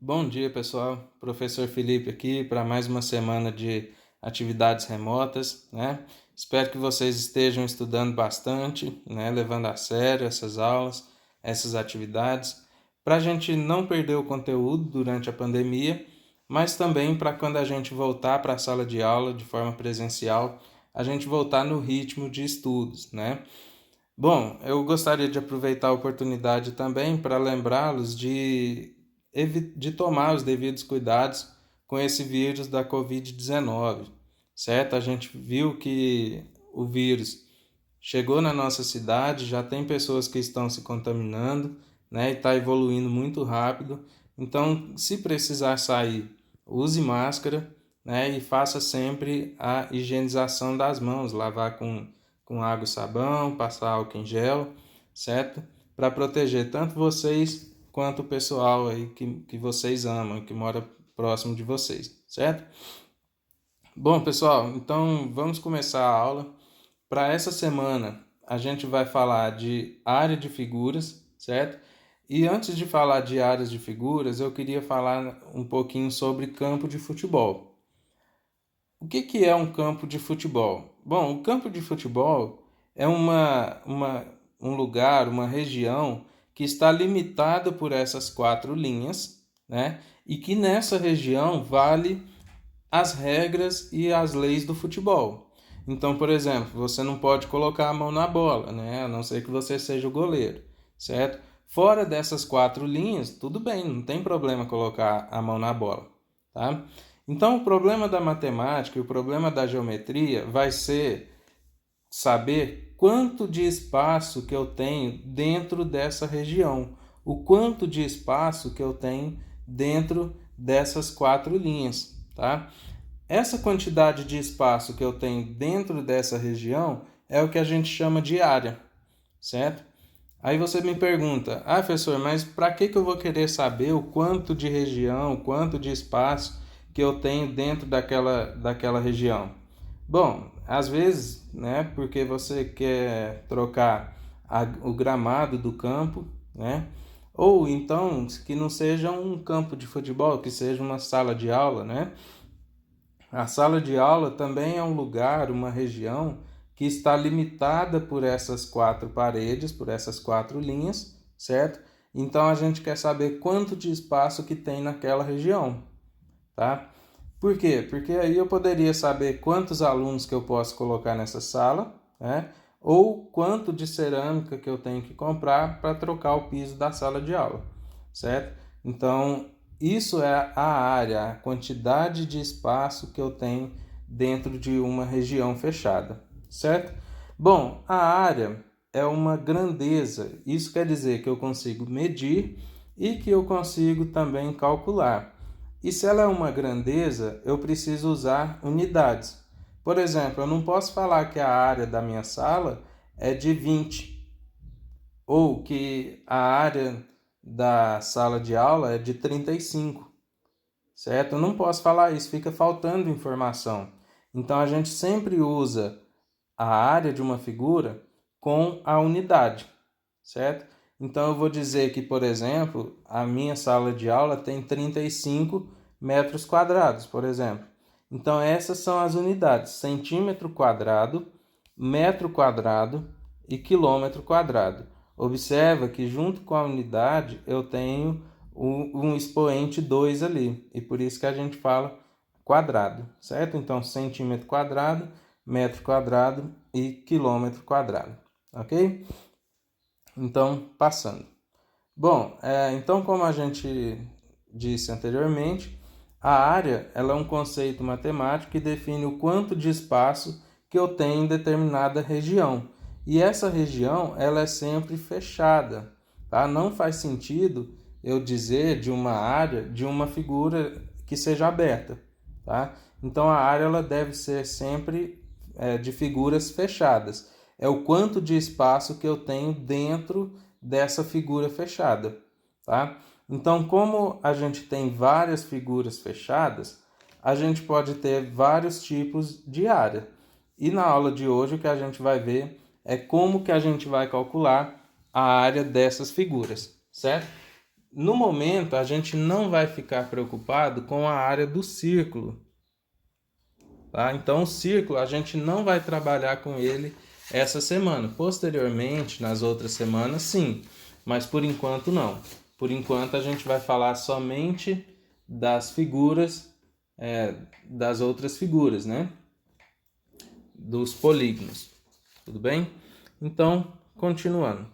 Bom dia, pessoal. Professor Felipe aqui para mais uma semana de atividades remotas, né? Espero que vocês estejam estudando bastante, né? Levando a sério essas aulas, essas atividades, para a gente não perder o conteúdo durante a pandemia, mas também para quando a gente voltar para a sala de aula de forma presencial, a gente voltar no ritmo de estudos, né? Bom, eu gostaria de aproveitar a oportunidade também para lembrá-los de tomar os devidos cuidados com esse vírus da Covid-19, certo? A gente viu que o vírus chegou na nossa cidade, já tem pessoas que estão se contaminando, né? E está evoluindo muito rápido. Então, se precisar sair, use máscara, né? E faça sempre a higienização das mãos, lavar com água e sabão, passar álcool em gel, certo? Para proteger tanto vocês quanto o pessoal aí que vocês amam, que mora próximo de vocês, certo? Bom, pessoal, então vamos começar a aula. Para essa semana, a gente vai falar de área de figuras, certo? E antes de falar de áreas de figuras, eu queria falar um pouquinho sobre campo de futebol. O que é um campo de futebol? Bom, o campo de futebol é um lugar, uma região que está limitada por essas quatro linhas, né? E que nessa região vale as regras e as leis do futebol. Então, por exemplo, você não pode colocar a mão na bola, né? A não ser que você seja o goleiro, certo? Fora dessas quatro linhas, tudo bem, não tem problema colocar a mão na bola, tá? Então, o problema da matemática e o problema da geometria vai ser saber quanto de espaço que eu tenho dentro dessa região, o quanto de espaço que eu tenho dentro dessas quatro linhas, tá? Essa quantidade de espaço que eu tenho dentro dessa região é o que a gente chama de área, certo? Aí você me pergunta, professor, mas para que eu vou querer saber o quanto de região, o quanto de espaço que eu tenho dentro daquela região? Bom, às vezes, né, porque você quer trocar o gramado do campo, né? Ou então que não seja um campo de futebol, que seja uma sala de aula, né? A sala de aula também é um lugar, uma região que está limitada por essas quatro paredes, por essas quatro linhas, certo? Então a gente quer saber quanto de espaço que tem naquela região, tá? Por quê? Porque aí eu poderia saber quantos alunos que eu posso colocar nessa sala, né? Ou quanto de cerâmica que eu tenho que comprar para trocar o piso da sala de aula, certo? Então, isso é a área, a quantidade de espaço que eu tenho dentro de uma região fechada, certo? Bom, a área é uma grandeza. Isso quer dizer que eu consigo medir e que eu consigo também calcular. E se ela é uma grandeza, eu preciso usar unidades. Por exemplo, eu não posso falar que a área da minha sala é de 20 ou que a área da sala de aula é de 35, certo? Eu não posso falar isso, fica faltando informação. Então a gente sempre usa a área de uma figura com a unidade, certo? Então eu vou dizer que, por exemplo, a minha sala de aula tem 35 metros quadrados, por exemplo. Então essas são as unidades: centímetro quadrado, metro quadrado e quilômetro quadrado. Observa que junto com a unidade eu tenho um expoente 2 ali, e por isso que a gente fala quadrado, certo? Então centímetro quadrado, metro quadrado e quilômetro quadrado, ok? Então, passando. Bom, então como a gente disse anteriormente, a área ela é um conceito matemático que define o quanto de espaço que eu tenho em determinada região. E essa região ela é sempre fechada, tá? Não faz sentido eu dizer de uma área, de uma figura que seja aberta, tá? Então a área ela deve ser sempre de figuras fechadas. É o quanto de espaço que eu tenho dentro dessa figura fechada, tá? Então, como a gente tem várias figuras fechadas, a gente pode ter vários tipos de área. E na aula de hoje o que a gente vai ver é como que a gente vai calcular a área dessas figuras, certo? no momento, a gente não vai ficar preocupado com a área do círculo, tá? Então, o círculo, a gente não vai trabalhar com ele essa semana. Posteriormente, nas outras semanas, sim, mas por enquanto não. Por enquanto, a gente vai falar somente das figuras, das outras figuras, né? Dos polígonos, tudo bem? Então, continuando.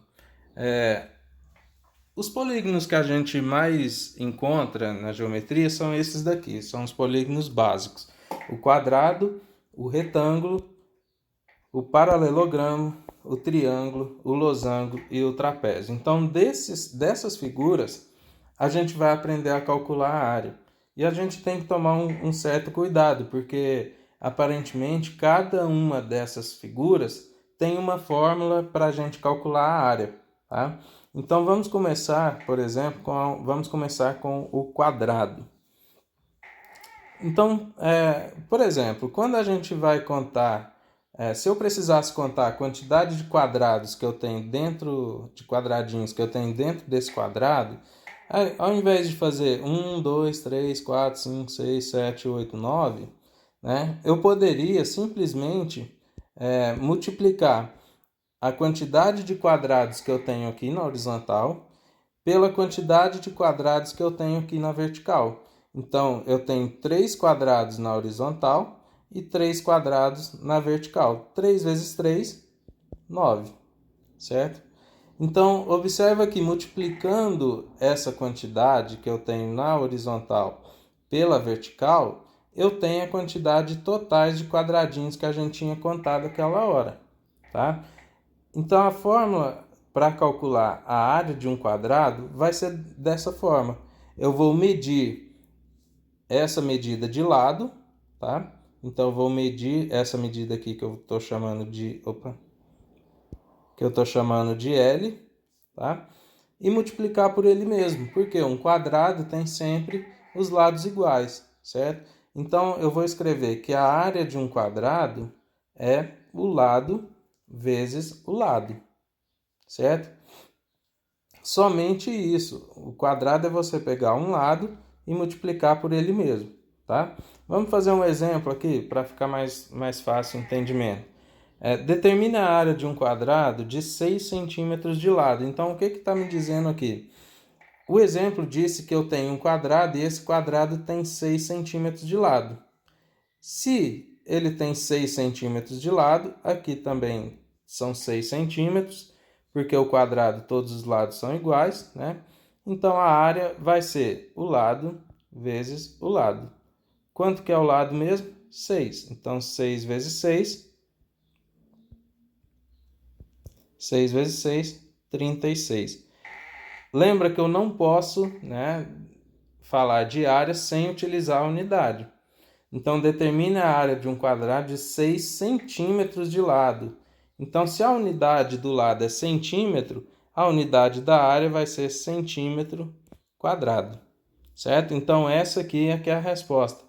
Os polígonos que a gente mais encontra na geometria são esses daqui, são os polígonos básicos. O quadrado, o retângulo, o paralelogramo, o triângulo, o losango e o trapézio. Então, dessas figuras, a gente vai aprender a calcular a área. E a gente tem que tomar um certo cuidado, porque aparentemente cada uma dessas figuras tem uma fórmula para a gente calcular a área, tá? Então vamos começar, por exemplo, com o quadrado. Então, por exemplo, quando a gente vai contar, se eu precisasse contar a quantidade de quadrados que eu tenho dentro, de quadradinhos que eu tenho dentro desse quadrado, ao invés de fazer 1, 2, 3, 4, 5, 6, 7, 8, 9, né, eu poderia simplesmente multiplicar a quantidade de quadrados que eu tenho aqui na horizontal pela quantidade de quadrados que eu tenho aqui na vertical. Então, eu tenho 3 quadrados na horizontal e 3 quadrados na vertical. 3 vezes 3, 9, certo? Então, observa que multiplicando essa quantidade que eu tenho na horizontal pela vertical, eu tenho a quantidade totais de quadradinhos que a gente tinha contado aquela hora, tá? Então, a fórmula para calcular a área de um quadrado vai ser dessa forma. Eu vou medir essa medida de lado, tá? Então, eu vou medir essa medida aqui que eu estou chamando de L, tá? E multiplicar por ele mesmo, porque um quadrado tem sempre os lados iguais, certo? Então, eu vou escrever que a área de um quadrado é o lado vezes o lado, certo? Somente isso. O quadrado é você pegar um lado e multiplicar por ele mesmo, tá? Vamos fazer um exemplo aqui para ficar mais fácil o entendimento. Determine a área de um quadrado de 6 centímetros de lado. Então, o que está me dizendo aqui? O exemplo disse que eu tenho um quadrado e esse quadrado tem 6 centímetros de lado. Se ele tem 6 centímetros de lado, aqui também são 6 centímetros, porque o quadrado, todos os lados são iguais, né? Então, a área vai ser o lado vezes o lado. Quanto que é o lado mesmo? 6. Então, 6 vezes 6. 6 vezes 6, 36. Lembra que eu não posso, né, falar de área sem utilizar a unidade. Então, determine a área de um quadrado de 6 centímetros de lado. Então, se a unidade do lado é centímetro, a unidade da área vai ser centímetro quadrado, certo? Então, essa aqui é que é a resposta.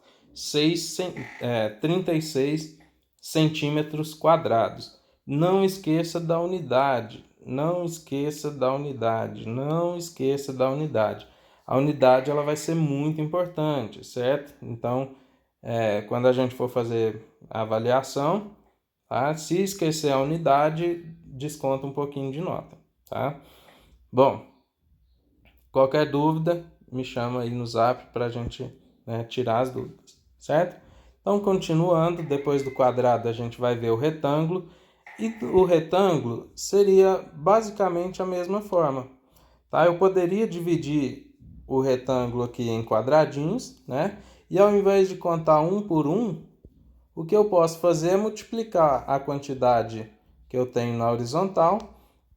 36 centímetros quadrados. Não esqueça da unidade. Não esqueça da unidade. Não esqueça da unidade. A unidade ela vai ser muito importante, certo? Então, quando a gente for fazer a avaliação, tá? Se esquecer a unidade, desconta um pouquinho de nota, tá? Bom, qualquer dúvida, me chama aí no Zap para a gente, né, tirar as dúvidas, certo? Então, continuando, depois do quadrado a gente vai ver o retângulo, e o retângulo seria basicamente a mesma forma, tá? Eu poderia dividir o retângulo aqui em quadradinhos, né? E ao invés de contar um por um, o que eu posso fazer é multiplicar a quantidade que eu tenho na horizontal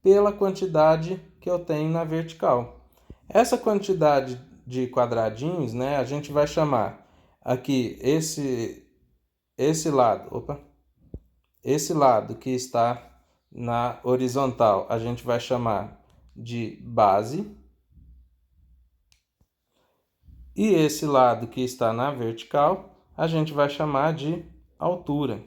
pela quantidade que eu tenho na vertical. Essa quantidade de quadradinhos, né, a gente vai chamar aqui esse lado que está na horizontal, a gente vai chamar de base. E esse lado que está na vertical, a gente vai chamar de altura.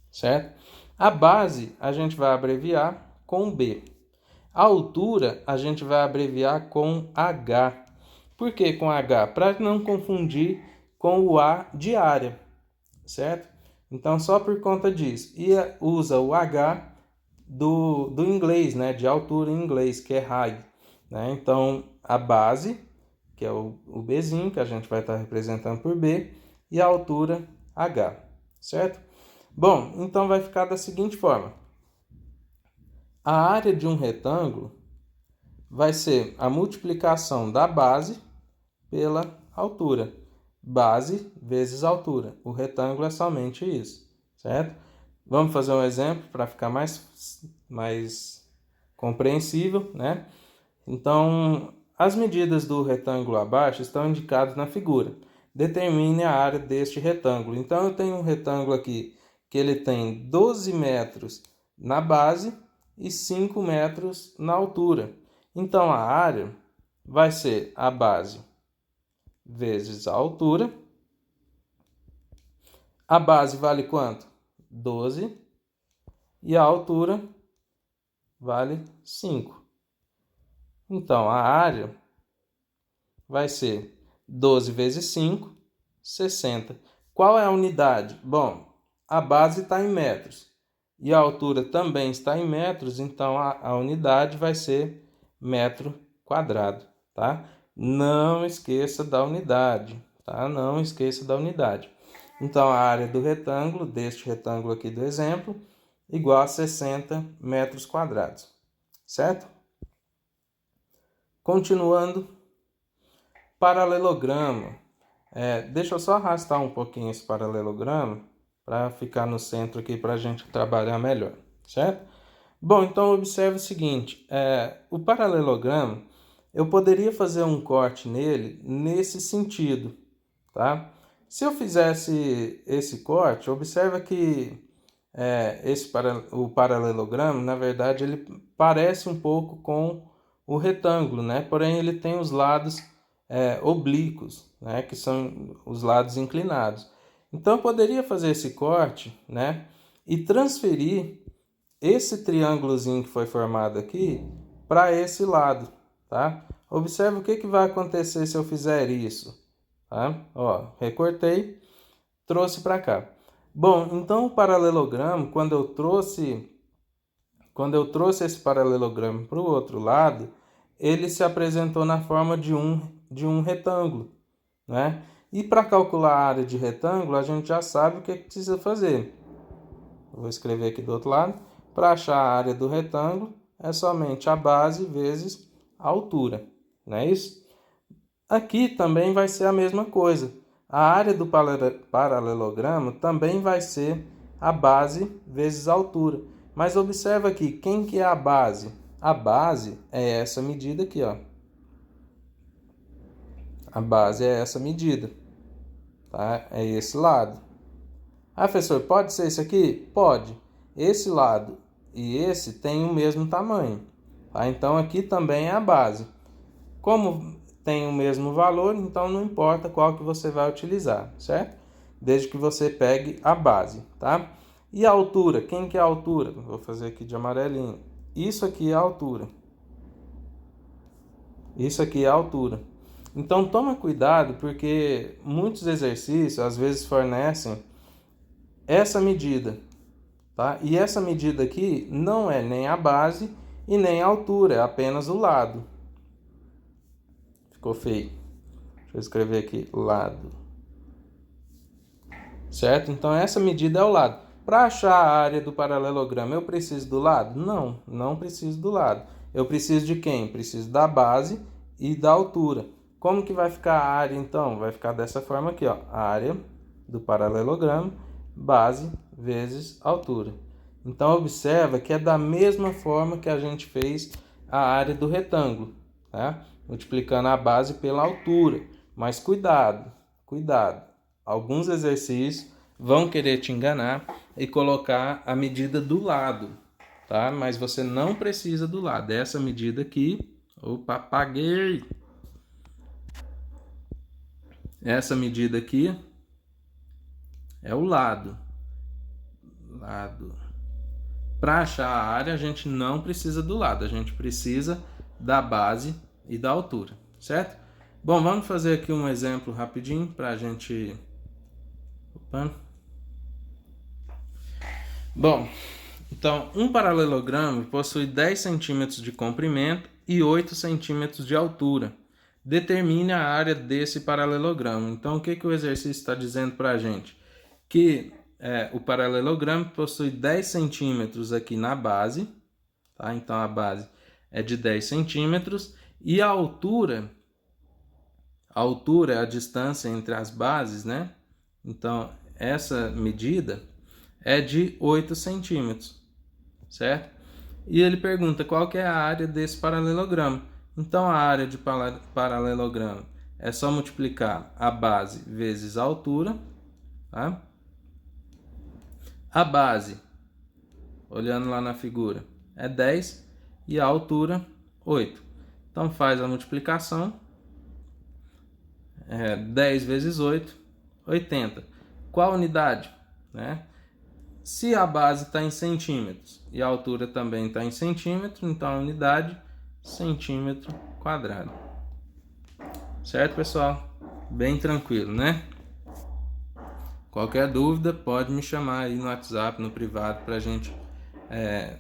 Certo? A base a gente vai abreviar com B. A altura a gente vai abreviar com H. Por que com H? Para não confundir com o A de área, certo? Então, só por conta disso. E usa o H do inglês, né? De altura em inglês, que é height. Né? Então, a base, que é o Bzinho, que a gente vai estar representando por B, e a altura H, certo? Bom, então vai ficar da seguinte forma. A área de um retângulo vai ser a multiplicação da base pela altura. Base vezes altura. O retângulo é somente isso, certo? Vamos fazer um exemplo para ficar mais compreensível, né? Então, as medidas do retângulo abaixo estão indicadas na figura. Determine a área deste retângulo. Então, eu tenho um retângulo aqui que ele tem 12 metros na base e 5 metros na altura. Então, a área vai ser a base vezes a altura. A base vale quanto? 12. E a altura vale 5. Então, a área vai ser 12 vezes 5, 60. Qual é a unidade? Bom, a base está em metros e a altura também está em metros, então a unidade vai ser metro quadrado, tá? Não esqueça da unidade, tá? Não esqueça da unidade. Então, a área do retângulo, deste retângulo aqui do exemplo, igual a 60 metros quadrados, certo? Continuando, paralelogramo. Deixa eu só arrastar um pouquinho esse paralelogramo para ficar no centro aqui para a gente trabalhar melhor, certo? Bom, então observe o seguinte, o paralelogramo, eu poderia fazer um corte nele nesse sentido, tá? Se eu fizesse esse corte, observa que o paralelogramo, na verdade, ele parece um pouco com o retângulo, né? Porém, ele tem os lados oblíquos, né? Que são os lados inclinados. Então, eu poderia fazer esse corte, né? E transferir esse triângulozinho que foi formado aqui para esse lado, tá? Observe o que vai acontecer se eu fizer isso, tá? Ó, recortei, trouxe para cá. Bom, então o paralelogramo, quando eu trouxe esse paralelogramo para o outro lado, ele se apresentou na forma de um retângulo, né? E para calcular a área de retângulo, a gente já sabe o que precisa fazer. Eu vou escrever aqui do outro lado. Para achar a área do retângulo, é somente a base vezes a altura, não é isso? Aqui também vai ser a mesma coisa. A área do paralelogramo também vai ser a base vezes a altura. Mas observa aqui, quem que é a base? A base é essa medida aqui, ó. A base é essa medida, tá? É esse lado. Ah, professor, pode ser esse aqui? Pode. Esse lado e esse têm o mesmo tamanho, tá? Então aqui também é a base. Como tem o mesmo valor, então não importa qual que você vai utilizar, certo? Desde que você pegue a base, tá? E a altura? Quem que é a altura? Vou fazer aqui de amarelinho. Isso aqui é a altura. Isso aqui é a altura. Então toma cuidado, porque muitos exercícios às vezes fornecem essa medida, tá? E essa medida aqui não é nem a base e nem a altura, é apenas o lado. Ficou feio. Deixa eu escrever aqui, lado. Certo? Então, essa medida é o lado. Para achar a área do paralelogramo, eu preciso do lado? Não, não preciso do lado. Eu preciso de quem? Preciso da base e da altura. Como que vai ficar a área, então? Vai ficar dessa forma aqui, ó. A área do paralelogramo, base vezes altura. Então, observa que é da mesma forma que a gente fez a área do retângulo, tá? Multiplicando a base pela altura. Mas cuidado, cuidado. Alguns exercícios vão querer te enganar e colocar a medida do lado, tá? Mas você não precisa do lado. Essa medida aqui, opa, apaguei. Essa medida aqui é o lado. Lado. Para achar a área, a gente não precisa do lado, a gente precisa da base e da altura, certo? Bom, vamos fazer aqui um exemplo rapidinho para a gente... Opa. Bom, então um paralelogramo possui 10 centímetros de comprimento e 8 centímetros de altura. Determine a área desse paralelogramo. Então, o que o exercício está dizendo para a gente? Que o paralelogramo possui 10 centímetros aqui na base, tá? Então a base é de 10 centímetros e a altura é a distância entre as bases, né? Então essa medida é de 8 centímetros, certo? E ele pergunta qual que é a área desse paralelogramo. Então a área de paralelogramo é só multiplicar a base vezes a altura, tá? A base, olhando lá na figura, é 10 e a altura 8. Então faz a multiplicação, 10 vezes 8, 80. Qual unidade? Né? Se a base está em centímetros e a altura também está em centímetro, então a unidade centímetro quadrado. Certo, pessoal? Bem tranquilo, né? Qualquer dúvida pode me chamar aí no WhatsApp, no privado, para a gente...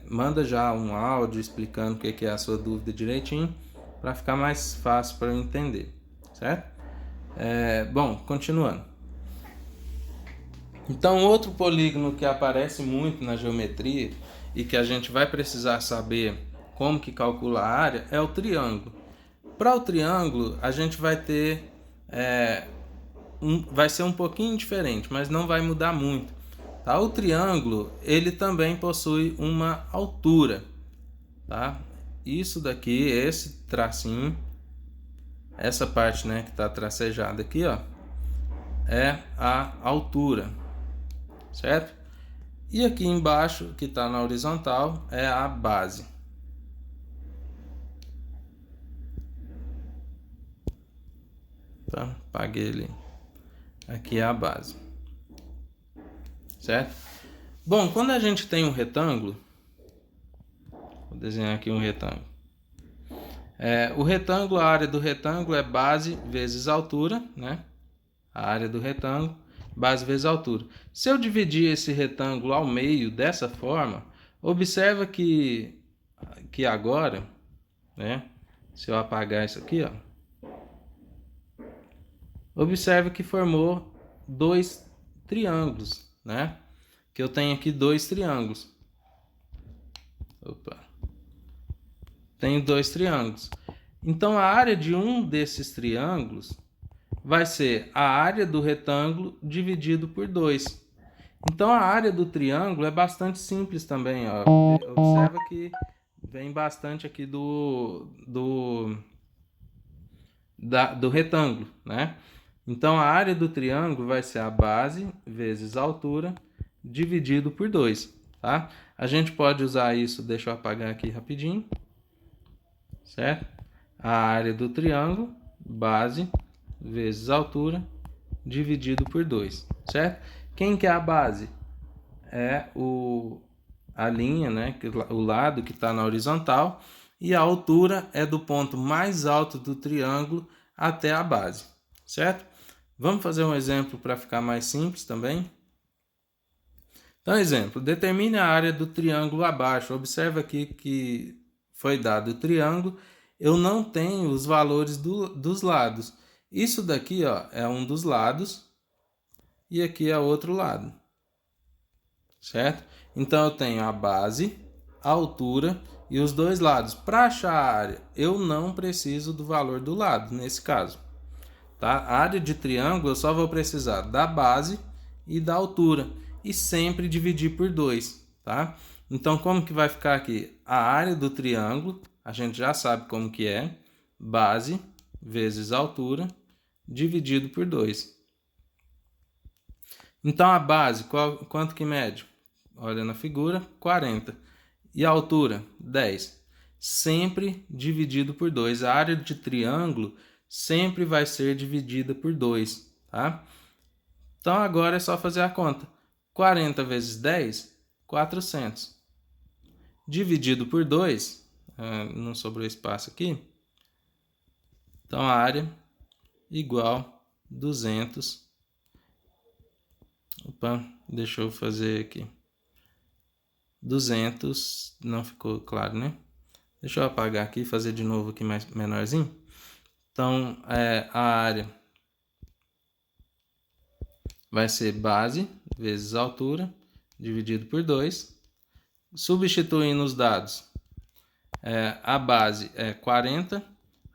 manda já um áudio explicando o que é a sua dúvida direitinho, para ficar mais fácil para eu entender, certo? Bom, continuando. Então, outro polígono que aparece muito na geometria e que a gente vai precisar saber como que calcula a área é o triângulo. Para o triângulo, a gente vai ter... vai ser um pouquinho diferente, mas não vai mudar muito. Tá? O triângulo, ele também possui uma altura. Tá? Isso daqui, esse tracinho, essa parte, né, que está tracejada aqui, ó, é a altura. Certo? E aqui embaixo, que está na horizontal, é a base. Tá? Apaguei ele. Aqui é a base. Certo? Bom, quando a gente tem um retângulo, vou desenhar aqui um retângulo. O retângulo, a área do retângulo é base vezes altura, né? A área do retângulo, base vezes altura. Se eu dividir esse retângulo ao meio dessa forma, observa que agora, né? Se eu apagar isso aqui, ó, observe que formou dois triângulos, né? Que eu tenho aqui dois triângulos. Opa. Tenho dois triângulos. Então a área de um desses triângulos vai ser a área do retângulo dividido por 2. Então a área do triângulo é bastante simples também, ó. Observa que vem bastante aqui do retângulo, né? Então a área do triângulo vai ser a base vezes a altura dividido por 2, tá? A gente pode usar isso, deixa eu apagar aqui rapidinho, certo? A área do triângulo, base vezes a altura dividido por 2, certo? Quem que é a base? É a linha, né? O lado que está na horizontal, e a altura é do ponto mais alto do triângulo até a base, certo? Vamos fazer um exemplo para ficar mais simples também. Então, exemplo, determine a área do triângulo abaixo. Observa aqui que foi dado o triângulo, eu não tenho os valores dos lados. Isso daqui, ó, é um dos lados e aqui é outro lado, certo? Então eu tenho a base, a altura e os dois lados. Para achar a área, eu não preciso do valor do lado, nesse caso. Tá? A área de triângulo eu só vou precisar da base e da altura. E sempre dividir por 2. Tá? Então como que vai ficar aqui? A área do triângulo, a gente já sabe como que é. Base vezes altura dividido por 2. Então a base, quanto que mede? Olha na figura, 40. E a altura, 10. Sempre dividido por 2. A área de triângulo sempre vai ser dividida por 2. Tá? Então agora é só fazer a conta. 40 vezes 10, 400. dividido por 2, não sobrou espaço aqui, então a área igual 200, opa, deixa eu fazer aqui, 200, não ficou claro, né? Deixa eu apagar aqui e fazer de novo aqui mais menorzinho. Então, a área vai ser base vezes altura, dividido por 2. Substituindo os dados, a base é 40,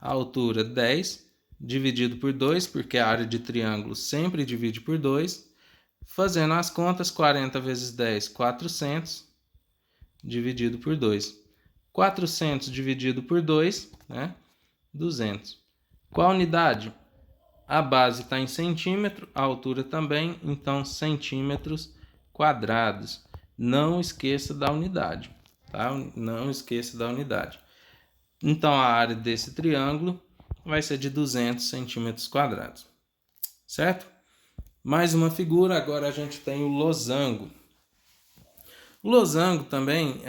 a altura 10, dividido por 2, porque a área de triângulo sempre divide por 2. Fazendo as contas, 40 vezes 10, 400, dividido por 2. 400 dividido por 2, né? 200. Qual a unidade? A base está em centímetro, a altura também, então centímetros quadrados. Não esqueça da unidade, tá? Não esqueça da unidade. Então, a área desse triângulo vai ser de 200 centímetros quadrados, certo? Mais uma figura, agora a gente tem o losango. O losango também,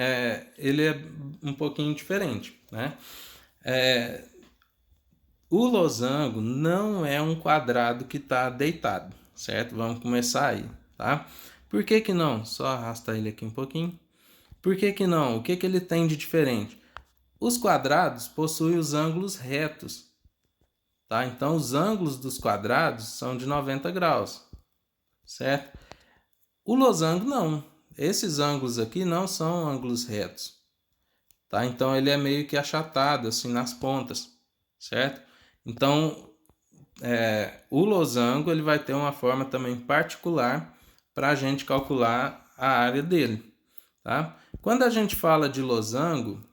ele é um pouquinho diferente, né? O losango não é um quadrado que está deitado, certo? Vamos começar aí, tá? Por que que não? Só arrastar ele aqui um pouquinho. Por que que não? O que que ele tem de diferente? Os quadrados possuem os ângulos retos, tá? Então, os ângulos dos quadrados são de 90 graus, certo? O losango não. Esses ângulos aqui não são ângulos retos, tá? Então, ele é meio que achatado, assim, nas pontas, certo? Então, o losango ele vai ter uma forma também particular para a gente calcular a área dele, tá? Quando a gente fala de losango,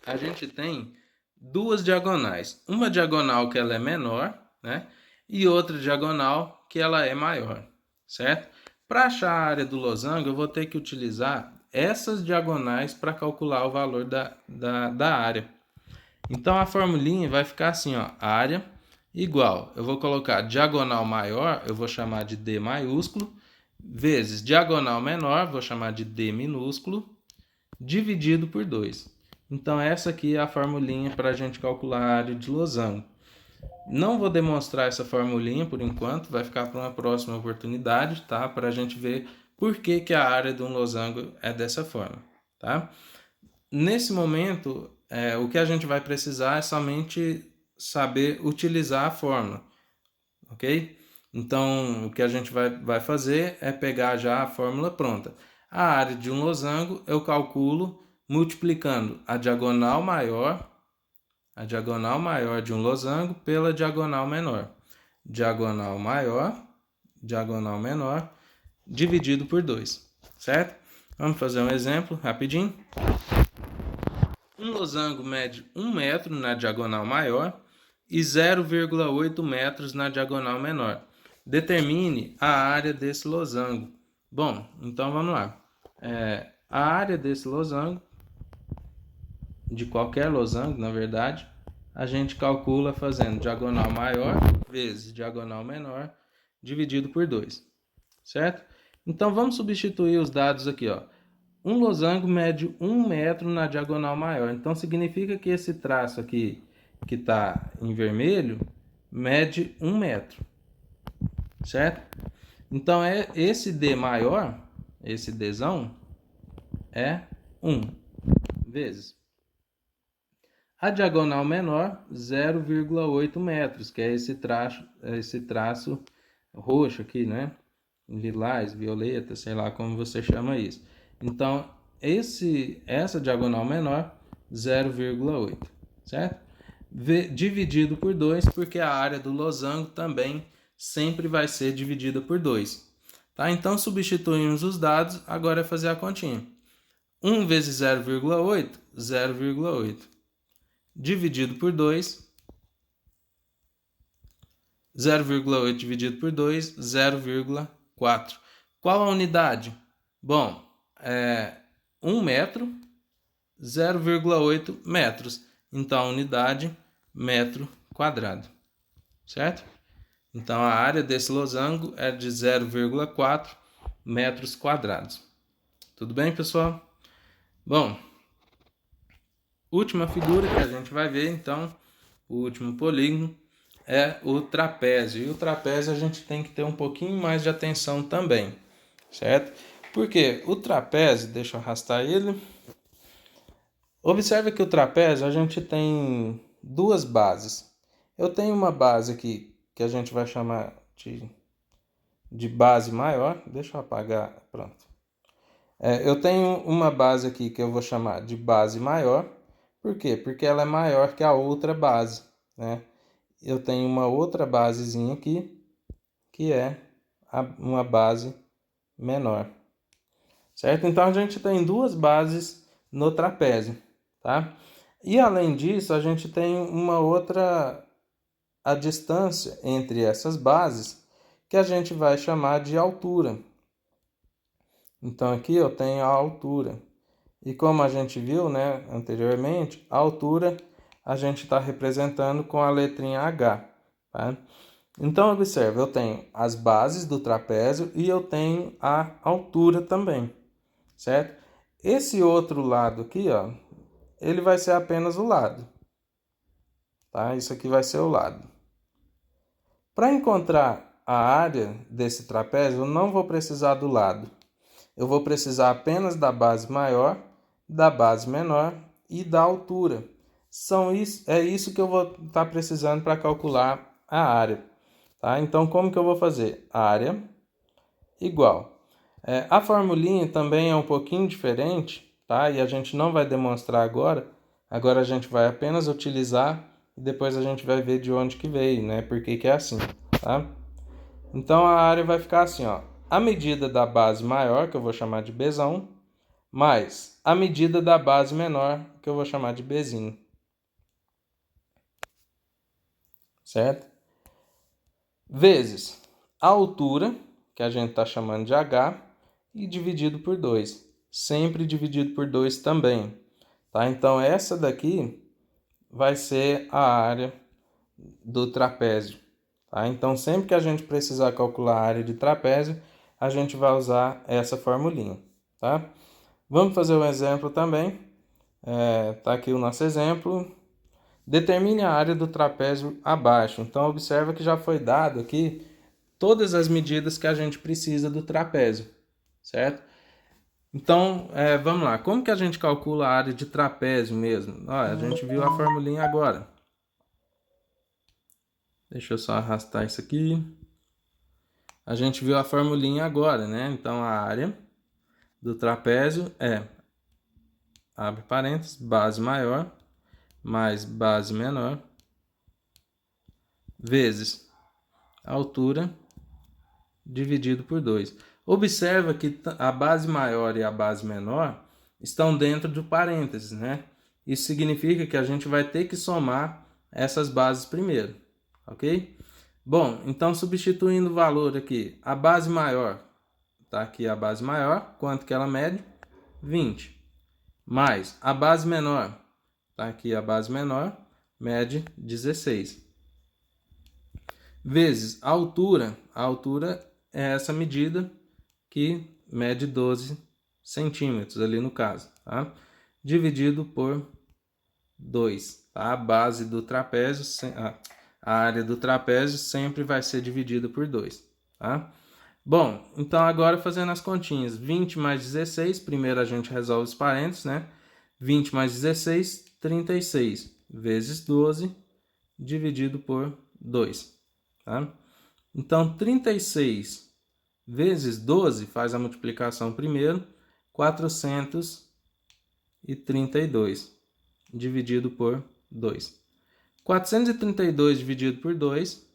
a gente tem duas diagonais. Uma diagonal que ela é menor, né? E outra diagonal que ela é maior, certo? Para achar a área do losango, eu vou ter que utilizar essas diagonais para calcular o valor da área. Então, a formulinha vai ficar assim, ó, área igual, eu vou colocar diagonal maior, eu vou chamar de D maiúsculo, vezes diagonal menor, vou chamar de D minúsculo, dividido por 2. Então, essa aqui é a formulinha para a gente calcular a área de losango. Não vou demonstrar essa formulinha por enquanto, vai ficar para uma próxima oportunidade, tá? Para a gente ver por que que a área de um losango é dessa forma, tá? Nesse momento, o que a gente vai precisar é somente saber utilizar a fórmula, ok? Então, o que a gente vai fazer é pegar já a fórmula pronta. A área de um losango eu calculo multiplicando a diagonal maior de um losango pela diagonal menor. Diagonal maior, diagonal menor, dividido por 2, certo? Vamos fazer um exemplo rapidinho. Um losango mede 1 metro na diagonal maior e 0,8 metros na diagonal menor. Determine a área desse losango. Bom, então vamos lá. A área desse losango, de qualquer losango, na verdade, a gente calcula fazendo diagonal maior vezes diagonal menor, dividido por 2, certo? Então, vamos substituir os dados aqui, ó. Um losango mede 1 metro na diagonal maior. Então, significa que esse traço aqui, que está em vermelho, mede 1 metro, certo? Então, esse D maior, esse Dzão, é 1 vezes a diagonal menor, 0,8 metros, que é esse traço roxo aqui, né? Lilás, violeta, sei lá como você chama isso. Então, essa diagonal menor, 0,8, certo? Dividido por 2, porque a área do losango também sempre vai ser dividida por 2. Tá? Então, substituímos os dados, agora é fazer a continha. 1 vezes 0,8, 0,8. Dividido por 2, 0,8 dividido por 2, 0,4. Qual a unidade? Bom, 1 metro, 0,8 metros. Então, a unidade, metro quadrado, certo? Então, a área desse losango é de 0,4 metros quadrados. Tudo bem, pessoal? Bom, última figura que a gente vai ver, então, o último polígono é o trapézio. E o trapézio a gente tem que ter um pouquinho mais de atenção também, certo? Porque o trapézio, deixa eu arrastar ele. Observe que o trapézio a gente tem duas bases. Eu tenho uma base aqui que a gente vai chamar de base maior. Deixa eu apagar, pronto. Eu tenho uma base aqui que eu vou chamar de base maior. Por quê? Porque ela é maior que a outra base, né? Eu tenho uma outra basezinha aqui, que é uma base menor, certo? Então, a gente tem duas bases no trapézio, tá? E, além disso, a gente tem uma outra, a distância entre essas bases, que a gente vai chamar de altura. Então, aqui eu tenho a altura. E como a gente viu, né, anteriormente, a altura a gente está representando com a letrinha H, tá? Então, observe, eu tenho as bases do trapézio e eu tenho a altura também, certo? Esse outro lado aqui, ó, ele vai ser apenas o lado, tá? Isso aqui vai ser o lado. Para encontrar a área desse trapézio, eu não vou precisar do lado. Eu vou precisar apenas da base maior, da base menor e da altura. É isso que eu vou estar precisando para calcular a área. Tá? Então, como que eu vou fazer? Área igual. A formulinha também é um pouquinho diferente, tá? E a gente não vai demonstrar agora. Agora a gente vai apenas utilizar e depois a gente vai ver de onde que veio, né? Por que que é assim, tá? Então, a área vai ficar assim, ó. A medida da base maior, que eu vou chamar de Bzão, mais a medida da base menor, que eu vou chamar de Bzinho. Certo? Vezes a altura, que a gente está chamando de H, e dividido por 2. Sempre dividido por 2 também. Tá? Então, essa daqui vai ser a área do trapézio. Tá? Então, sempre que a gente precisar calcular a área de trapézio, a gente vai usar essa formulinha. Tá? Vamos fazer um exemplo também. Tá aqui o nosso exemplo. Determine a área do trapézio abaixo. Então, observa que já foi dado aqui todas as medidas que a gente precisa do trapézio, certo? Então, vamos lá. Como que a gente calcula a área de trapézio mesmo? Olha, a gente viu a formulinha agora. Deixa eu só arrastar isso aqui. A gente viu a formulinha agora, né? Então, a área do trapézio é, abre parênteses, base maior mais base menor vezes a altura dividido por 2. Observa que a base maior e a base menor estão dentro do parênteses, né? Isso significa que a gente vai ter que somar essas bases primeiro, ok? Bom, então substituindo o valor aqui, a base maior, tá aqui a base maior, quanto que ela mede? 20. Mais a base menor, tá aqui a base menor, mede 16. Vezes a altura é essa medida que mede 12 centímetros ali no caso, tá? Dividido por 2, tá? A base do trapézio, a área do trapézio sempre vai ser dividida por 2, tá? Bom, então agora fazendo as continhas, 20 mais 16, primeiro a gente resolve os parênteses, né? 20 mais 16, 36, vezes 12, dividido por 2, tá? Então, 36 vezes 12, faz a multiplicação primeiro, 432, dividido por 2. 432 dividido por 2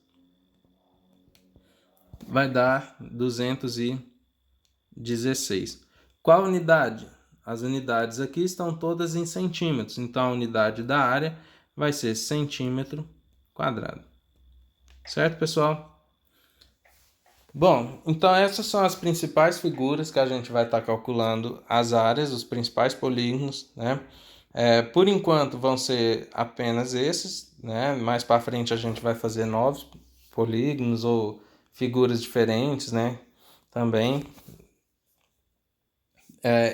vai dar 216. Qual unidade? As unidades aqui estão todas em centímetros, então a unidade da área vai ser centímetro quadrado. Certo, pessoal? Bom, então essas são as principais figuras que a gente vai estar calculando as áreas, os principais polígonos, né? Por enquanto vão ser apenas esses, né? Mais para frente a gente vai fazer novos polígonos ou figuras diferentes, né? Também.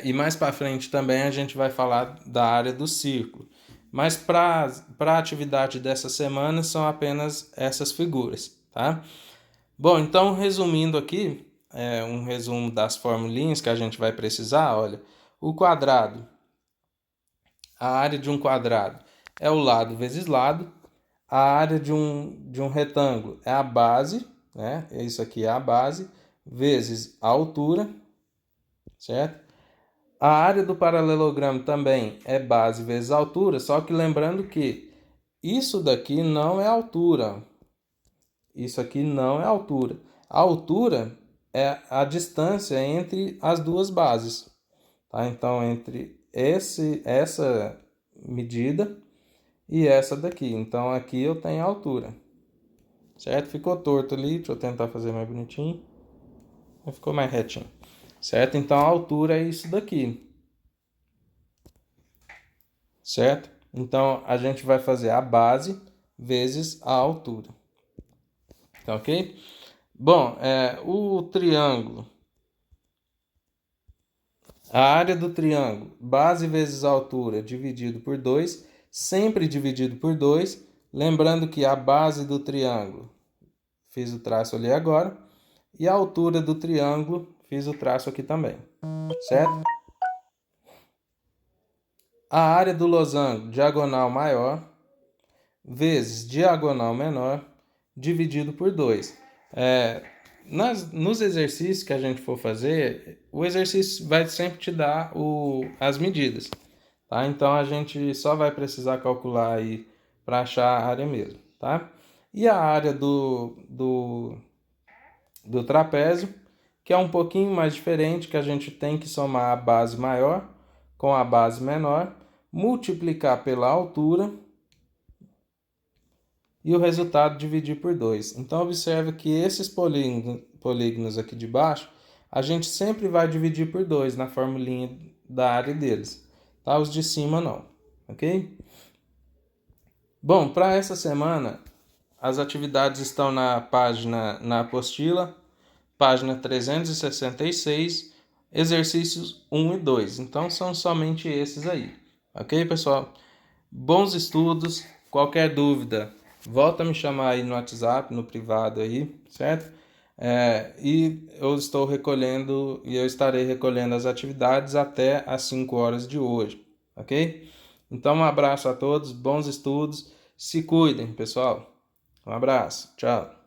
E mais para frente também a gente vai falar da área do círculo. Mas para a atividade dessa semana são apenas essas figuras, tá? Bom, então resumindo aqui, um resumo das formulinhas que a gente vai precisar, olha, o quadrado, a área de um quadrado é o lado vezes lado, a área de um retângulo é a base, né? Isso aqui é a base, vezes a altura, certo? A área do paralelogramo também é base vezes altura, só que lembrando que isso daqui não é altura. Isso aqui não é altura. A altura é a distância entre as duas bases. Tá? Então, entre essa medida e essa daqui. Então, aqui eu tenho a altura. Certo? Ficou torto ali. Deixa eu tentar fazer mais bonitinho. Ficou mais retinho. Certo? Então, a altura é isso daqui. Certo? Então, a gente vai fazer a base vezes a altura. Tá ok? Bom, o triângulo. A área do triângulo, base vezes altura, dividido por 2, sempre dividido por 2. Lembrando que a base do triângulo, fiz o traço ali agora, e a altura do triângulo, fiz o traço aqui também, certo? A área do losango, diagonal maior, vezes diagonal menor, dividido por 2. Nos exercícios que a gente for fazer, o exercício vai sempre te dar as medidas. Tá? Então, a gente só vai precisar calcular aí para achar a área mesmo. Tá? E a área do trapézio, que é um pouquinho mais diferente, que a gente tem que somar a base maior com a base menor, multiplicar pela altura e o resultado dividir por 2. Então, observe que esses polígonos aqui de baixo, a gente sempre vai dividir por 2 na formulinha da área deles. Tá? Os de cima não, ok? Bom, para essa semana, as atividades estão na apostila, página 366, exercícios 1 e 2. Então, são somente esses aí. Ok, pessoal? Bons estudos. Qualquer dúvida, volta a me chamar aí no WhatsApp, no privado aí, certo? E eu estarei recolhendo as atividades até às 5 horas de hoje, ok? Então, um abraço a todos, bons estudos, se cuidem, pessoal. Um abraço, tchau.